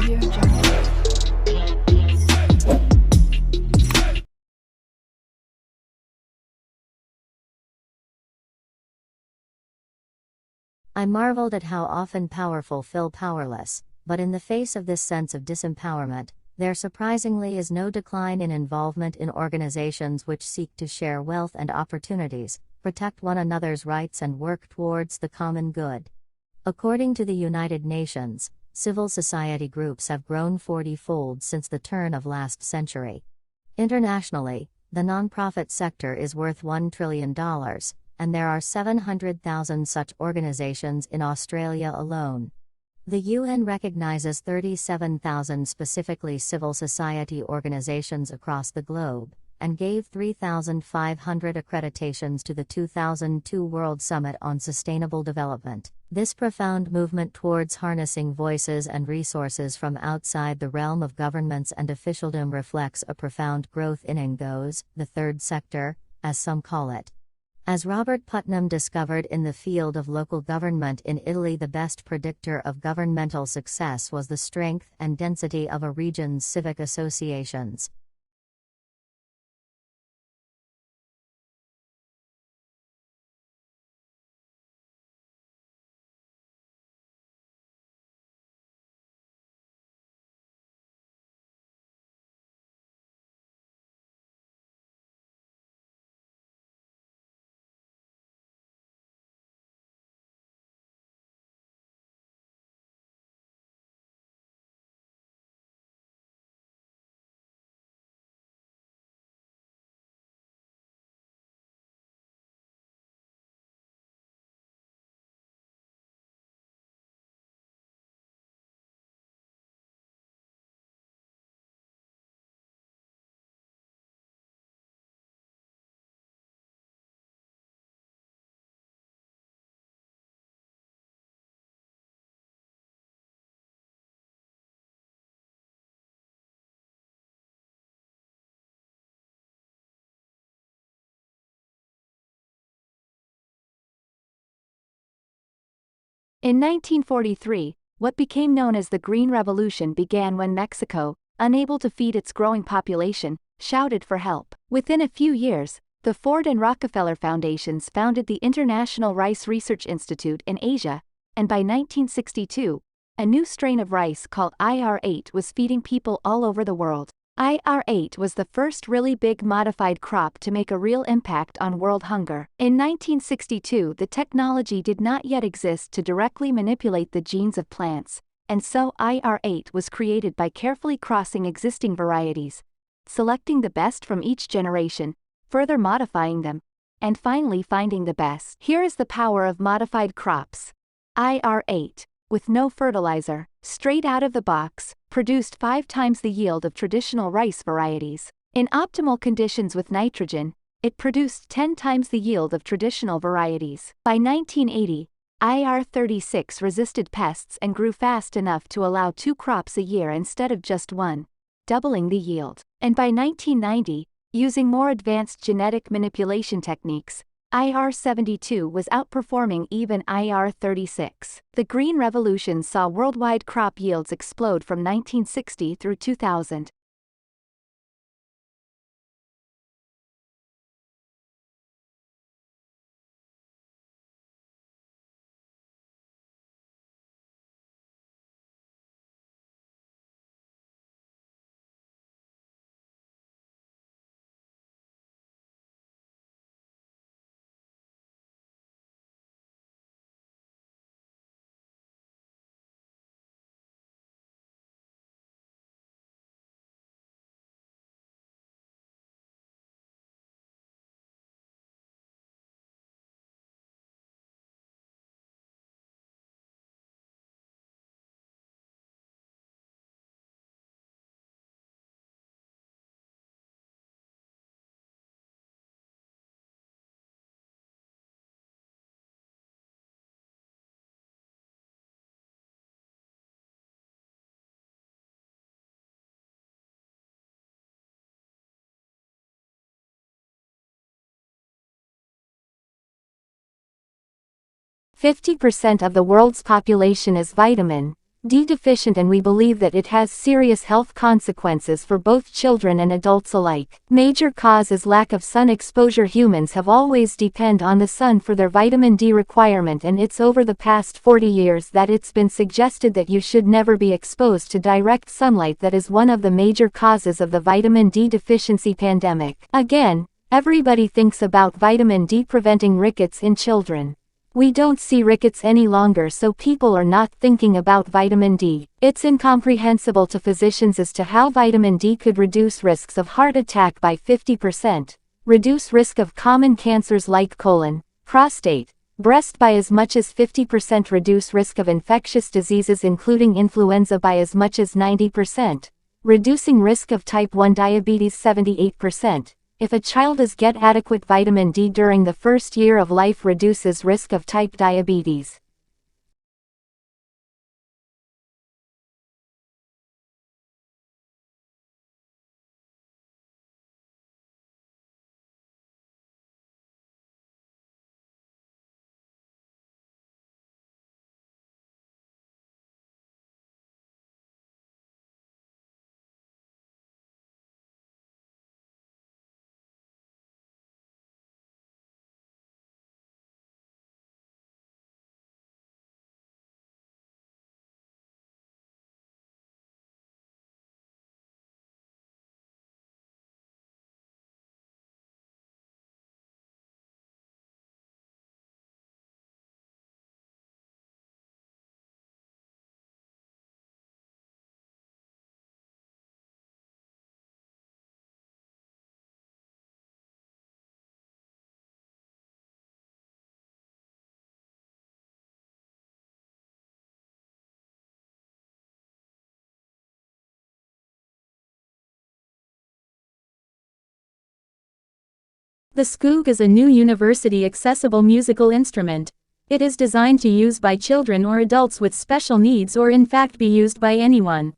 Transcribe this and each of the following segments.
I marveled at how often powerful feel powerless, but in the face of this sense of disempowerment, there surprisingly is no decline in involvement in organizations which seek to share wealth and opportunities, protect one another's rights and work towards the common good. According to the United Nations, civil society groups have grown 40-fold since the turn of last century. Internationally, the nonprofit sector is worth $1 trillion, and there are 700,000 such organizations in Australia alone. The UN recognizes 37,000 specifically civil society organizations across the globe, and gave 3,500 accreditations to the 2002 World Summit on Sustainable Development. This profound movement towards harnessing voices and resources from outside the realm of governments and officialdom reflects a profound growth in NGOs, the third sector, as some call it. As Robert Putnam discovered in the field of local government in Italy, the best predictor of governmental success was the strength and density of a region's civic associations. In 1943, what became known as the Green Revolution began when Mexico, unable to feed its growing population, shouted for help. Within a few years, the Ford and Rockefeller Foundations founded the International Rice Research Institute in Asia, and by 1962, a new strain of rice called IR8 was feeding people all over the world. IR8 was the first really big modified crop to make a real impact on world hunger. In 1962, the technology did not yet exist to directly manipulate the genes of plants, and so IR8 was created by carefully crossing existing varieties, selecting the best from each generation, further modifying them, and finally finding the best. Here is the power of modified crops. IR8, with no fertilizer, straight out of the box, produced 5 times the yield of traditional rice varieties. In optimal conditions with nitrogen, it produced 10 times the yield of traditional varieties. By 1980, IR36 resisted pests and grew fast enough to allow 2 crops a year instead of just 1, doubling the yield. And by 1990, using more advanced genetic manipulation techniques, IR72 was outperforming even IR36. The Green Revolution saw worldwide crop yields explode from 1960 through 2000. "50% of the world's population is vitamin D deficient, and we believe that it has serious health consequences for both children and adults alike. Major cause is lack of sun exposure. Humans have always depend on the sun for their vitamin D requirement, and it's over the past 40 years that it's been suggested that you should never be exposed to direct sunlight. That is one of the major causes of the vitamin D deficiency pandemic. Again, everybody thinks about vitamin D preventing rickets in children. We don't see rickets any longer, so people are not thinking about vitamin D. It's incomprehensible to physicians as to how vitamin D could reduce risks of heart attack by 50%, reduce risk of common cancers like colon, prostate, breast by as much as 50%, reduce risk of infectious diseases including influenza by as much as 90%, reducing risk of type 1 diabetes 78%. If a child is get adequate vitamin D during the first year of life, reduces risk of type diabetes. The SKOK is a new university-accessible musical instrument. It is designed to use by children or adults with special needs, or in fact be used by anyone.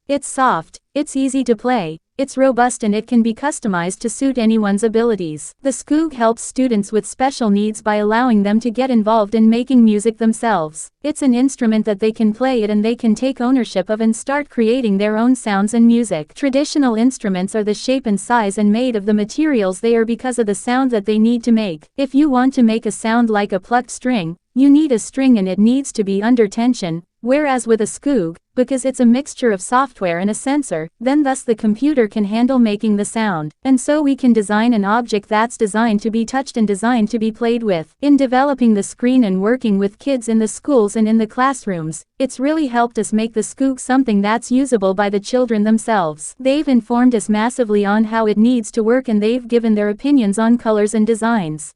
It's soft, it's easy to play, it's robust, and it can be customized to suit anyone's abilities. The SKOK helps students with special needs by allowing them to get involved in making music themselves. It's an instrument that they can play it and they can take ownership of and start creating their own sounds and music. Traditional instruments are the shape and size and made of the materials they are because of the sound that they need to make. If you want to make a sound like a plucked string, you need a string and it needs to be under tension. Whereas with a SKOK, because it's a mixture of software and a sensor, then thus the computer can handle making the sound. And so we can design an object that's designed to be touched and designed to be played with. In developing the screen and working with kids in the schools and in the classrooms, it's really helped us make the SKOK something that's usable by the children themselves. They've informed us massively on how it needs to work, and they've given their opinions on colors and designs.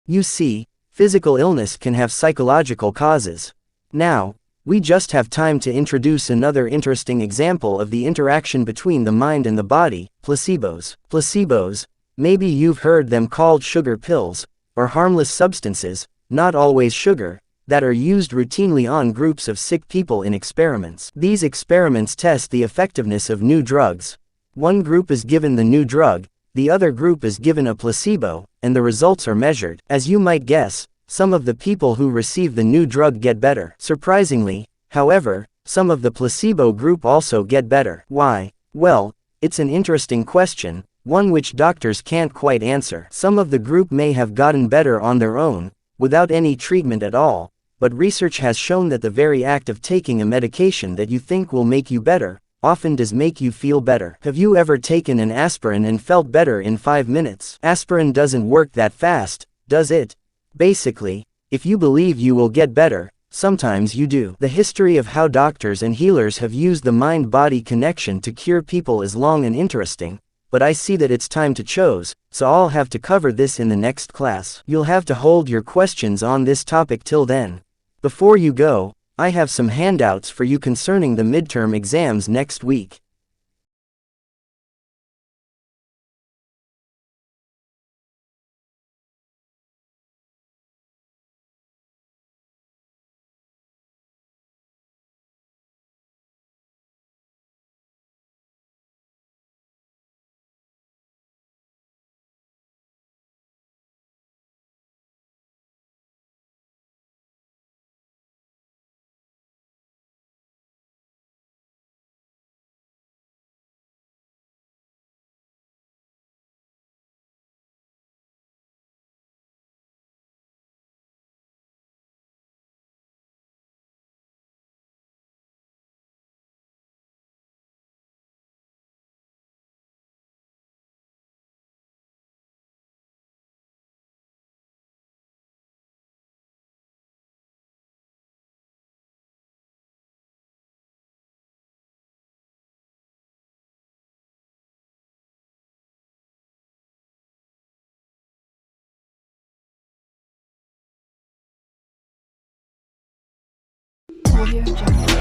You see, physical illness can have psychological causes. Now, we just have time to introduce another interesting example of the interaction between the mind and the body: placebos. Placebos, maybe you've heard them called sugar pills, or harmless substances, not always sugar, that are used routinely on groups of sick people in experiments. These experiments test the effectiveness of new drugs. One group is given the new drug, the other group is given a placebo, and the results are measured. As you might guess, some of the people who receive the new drug get better. Surprisingly, however, some of the placebo group also get better. Why? Well, it's an interesting question, one which doctors can't quite answer. Some of the group may have gotten better on their own, without any treatment at all, but research has shown that the very act of taking a medication that you think will make you better, often does make you feel better. Have you ever taken an aspirin and felt better in 5 minutes? Aspirin doesn't work that fast, does it? Basically, if you believe you will get better, sometimes you do. The history of how doctors and healers have used the mind-body connection to cure people is long and interesting, but I see that it's time to choose, so I'll have to cover this in the next class. You'll have to hold your questions on this topic till then. Before you go, I have some handouts for you concerning the midterm exams next week. Audio Jungle.